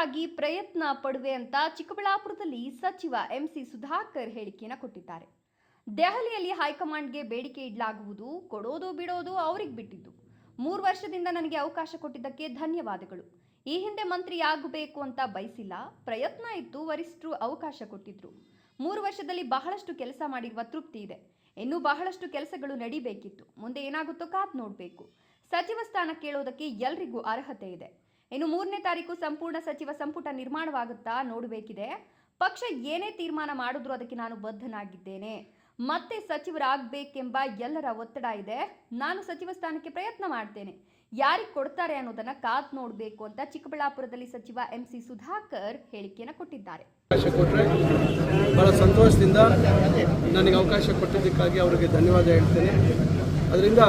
ಸಚಿವರಾಗಿ ಪ್ರಯತ್ನ ಪಡುವೆ ಅಂತ ಚಿಕ್ಕಬಳ್ಳಾಪುರದಲ್ಲಿ ಸಚಿವ ಎಂಸಿ ಸುಧಾಕರ್ ಹೇಳಿಕೆಯನ್ನು ಕೊಟ್ಟಿದ್ದಾರೆ. ದೆಹಲಿಯಲ್ಲಿ ಹೈಕಮಾಂಡ್ಗೆ ಬೇಡಿಕೆ ಇಡಲಾಗುವುದು, ಕೊಡೋದು ಬಿಡೋದು ಅವರಿಗೆ ಬಿಟ್ಟಿದ್ದು. 3 ವರ್ಷದಿಂದ ನನಗೆ ಅವಕಾಶ ಕೊಟ್ಟಿದ್ದಕ್ಕೆ ಧನ್ಯವಾದಗಳು. ಈ ಹಿಂದೆ ಮಂತ್ರಿ ಆಗಬೇಕು ಅಂತ ಬಯಸಿಲ್ಲ, ಪ್ರಯತ್ನ ಇತ್ತು, ವರಿಷ್ಠರು ಅವಕಾಶ ಕೊಟ್ಟಿದ್ರು. 3 ವರ್ಷದಲ್ಲಿ ಬಹಳಷ್ಟು ಕೆಲಸ ಮಾಡಿರುವ ತೃಪ್ತಿ ಇದೆ. ಇನ್ನೂ ಬಹಳಷ್ಟು ಕೆಲಸಗಳು ನಡಿಬೇಕಿತ್ತು. ಮುಂದೆ ಏನಾಗುತ್ತೋ ಕಾದ್ ನೋಡಬೇಕು. ಸಚಿವ ಸ್ಥಾನ ಕೇಳೋದಕ್ಕೆ ಎಲ್ರಿಗೂ ಅರ್ಹತೆ ಇದೆ. ಇನ್ನು 3ನೇ ತಾರೀಕು ಸಂಪೂರ್ಣ ಸಚಿವ ಸಂಪುಟ ನಿರ್ಮಾಣವಾಗುತ್ತಾ ನೋಡಬೇಕಿದೆ. ಪಕ್ಷ ಏನೇ ತೀರ್ಮಾನ ಮಾಡಿದ್ರು ಅದಕ್ಕೆ ನಾನು ಬದ್ಧನಾಗಿದ್ದೇನೆ. ಮತ್ತೆ ಸಚಿವರಾಗಬೇಕೆಂಬ ಎಲ್ಲರ ಒತ್ತಡ ಇದೆ. ನಾನು ಸಚಿವ ಸ್ಥಾನಕ್ಕೆ ಪ್ರಯತ್ನ ಮಾಡ್ತೇನೆ. ಯಾರಿಗೆ ಕೊಡ್ತಾರೆ ಅನ್ನೋದನ್ನ ಕಾದ್ ನೋಡಬೇಕು ಅಂತ ಚಿಕ್ಕಬಳ್ಳಾಪುರದಲ್ಲಿ ಸಚಿವ ಎಂಸಿ ಸುಧಾಕರ್ ಹೇಳಿಕೆಯನ್ನು ಕೊಟ್ಟಿದ್ದಾರೆ. ಬಹಳ ಸಂತೋಷದಿಂದ ನನಗೆ ಅವಕಾಶ ಕೊಟ್ಟಿದ್ದಕ್ಕಾಗಿ ಅವರಿಗೆ ಧನ್ಯವಾದ ಹೇಳ್ತೇನೆ. ಅದರಿಂದ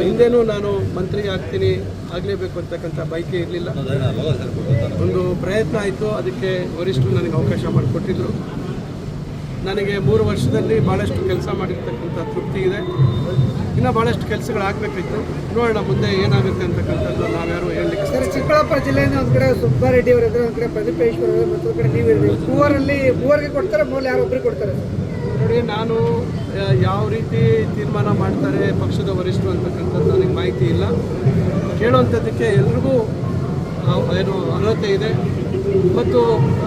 ಹಿಂದೇನೂ ನಾನು ಮಂತ್ರಿ ಆಗಲೇಬೇಕು ಅಂತಕ್ಕಂಥ ಬಯಕೆ ಇರಲಿಲ್ಲ. ಒಂದು ಪ್ರಯತ್ನ ಆಯಿತು, ಅದಕ್ಕೆ ವರಿಷ್ಠರು ನನಗೆ ಅವಕಾಶ ಮಾಡಿಕೊಟ್ಟಿದ್ದರು. ನನಗೆ 3 ವರ್ಷದಲ್ಲಿ ಭಾಳಷ್ಟು ಕೆಲಸ ಮಾಡಿರ್ತಕ್ಕಂಥ ತೃಪ್ತಿ ಇದೆ. ಇನ್ನೂ ಭಾಳಷ್ಟು ಕೆಲಸಗಳಾಗಬೇಕಿತ್ತು. ನೋಡೋಣ ಮುಂದೆ ಏನಾಗುತ್ತೆ ಅಂತಕ್ಕಂಥದ್ದು ನಾವ್ಯಾರು ಹೇಳಲಿಕ್ಕೆ. ಸರ್, ಚಿಕ್ಕಬಳ್ಳಾಪುರ ಜಿಲ್ಲೆಯಿಂದ ಒಂದು ಕಡೆ ಸುಬ್ಬಾರೆಡ್ಡಿ ಅವರು ಇದ್ದಾರೆ, ಒಂದು ಕಡೆ ಪ್ರದೀಪೇಶ್ವರ ಅವರು, ಮತ್ತೊಂದು ಕಡೆ ನೀವಿದ್ದೀರಿ. ಮೂವರಿಗೆ ಕೊಡ್ತಾರೆ, ಮೂಲ ಯಾರೊಬ್ಬರಿಗೆ ಕೊಡ್ತಾರೆ? ನೋಡಿ, ನಾನು ಯಾವ ರೀತಿ ತೀರ್ಮಾನ ಮಾಡ್ತಾರೆ ಪಕ್ಷದ ವರಿಷ್ಠರು ಅಂತಕ್ಕಂಥದ್ದು ನನಗೆ ಮಾಹಿತಿ ಇಲ್ಲ. ಕೇಳುವಂಥದ್ದಕ್ಕೆ ಎಲ್ರಿಗೂ ಏನು ಅರ್ಹತೆ ಇದೆ ಮತ್ತು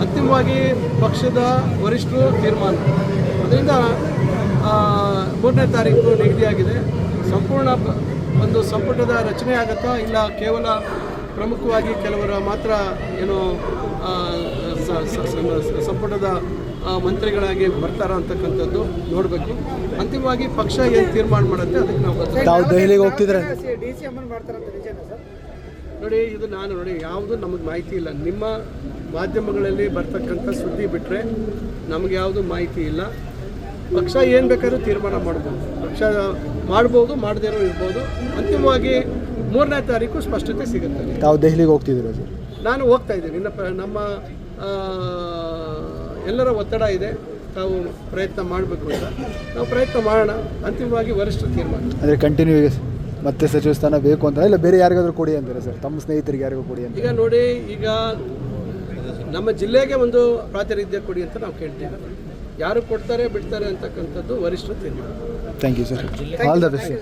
ಅಂತಿಮವಾಗಿ ಪಕ್ಷದ ವರಿಷ್ಠರು ತೀರ್ಮಾನ. ಅದರಿಂದ 3ನೇ ತಾರೀಕು ನಿಗದಿಯಾಗಿದೆ. ಸಂಪೂರ್ಣ ಒಂದು ಸಂಪುಟದ ರಚನೆ ಆಗುತ್ತಾ ಇಲ್ಲ ಕೇವಲ ಪ್ರಮುಖವಾಗಿ ಕೆಲವರ ಮಾತ್ರ ಏನು ಸಂಪುಟದ ಮಂತ್ರಿಗಳಾಗಿ ಬರ್ತಾರ ಅಂತಕ್ಕಂಥದ್ದು ನೋಡಬೇಕು. ಅಂತಿಮವಾಗಿ ಪಕ್ಷ ಏನು ತೀರ್ಮಾನ ಮಾಡುತ್ತೆ ಅದಕ್ಕೆ ನಾವು ದೆಹಲಿಗೆ ಹೋಗ್ತಿದ್ರೆ ನೋಡಿ, ಇದು ಯಾವುದು ನಮಗೆ ಮಾಹಿತಿ ಇಲ್ಲ. ನಿಮ್ಮ ಮಾಧ್ಯಮಗಳಲ್ಲಿ ಬರ್ತಕ್ಕಂಥ ಸುದ್ದಿ ಬಿಟ್ಟರೆ ನಮಗೆ ಯಾವುದು ಮಾಹಿತಿ ಇಲ್ಲ. ಪಕ್ಷ ಏನು ಬೇಕಾದ್ರೂ ತೀರ್ಮಾನ ಮಾಡ್ಬೋದು, ಪಕ್ಷ ಮಾಡ್ಬೋದು, ಮಾಡದೇನೋ ಇರ್ಬೋದು. ಅಂತಿಮವಾಗಿ 3ನೇ ತಾರೀಕು ಸ್ಪಷ್ಟತೆ ಸಿಗುತ್ತೆ. ತಾವು ದೆಹಲಿಗೆ ಹೋಗ್ತಿದ್ದೀರಾ ಸರ್? ನಾನು ಹೋಗ್ತಾ ಇದ್ದೀನಿ. ನಮ್ಮ ಎಲ್ಲರ ಒತ್ತಡ ಇದೆ, ತಾವು ಪ್ರಯತ್ನ ಮಾಡಬೇಕು ಅಂತ. ನಾವು ಪ್ರಯತ್ನ ಮಾಡೋಣ. ಅಂತಿಮವಾಗಿ ವರಿಷ್ಠ ತೀರ್ಮಾನ. ಅಂದರೆ ಕಂಟಿನ್ಯೂ ಮತ್ತೆ ಸಚಿವ ಸ್ಥಾನ ಬೇಕು ಅಂತ ಇಲ್ಲ ಬೇರೆ ಯಾರಿಗಾದ್ರೂ ಕೊಡಿ ಅಂತಾರೆ ಸರ್? ತಮ್ಮ ಸ್ನೇಹಿತರಿಗೆ ಯಾರಿಗೂ ಕೊಡಿ ಅಂತ? ಈಗ ನೋಡಿ, ಈಗ ನಮ್ಮ ಜಿಲ್ಲೆಗೆ ಒಂದು ಪ್ರಾತಿನಿಧ್ಯ ಕೊಡಿ ಅಂತ ನಾವು ಕೇಳ್ತೀವಿ. ಯಾರು ಕೊಡ್ತಾರೆ ಬಿಡ್ತಾರೆ ಅಂತಕ್ಕಂಥದ್ದು ವರಿಷ್ಠ ತೀರ್ಮಾನ. Thank you sir. All the best.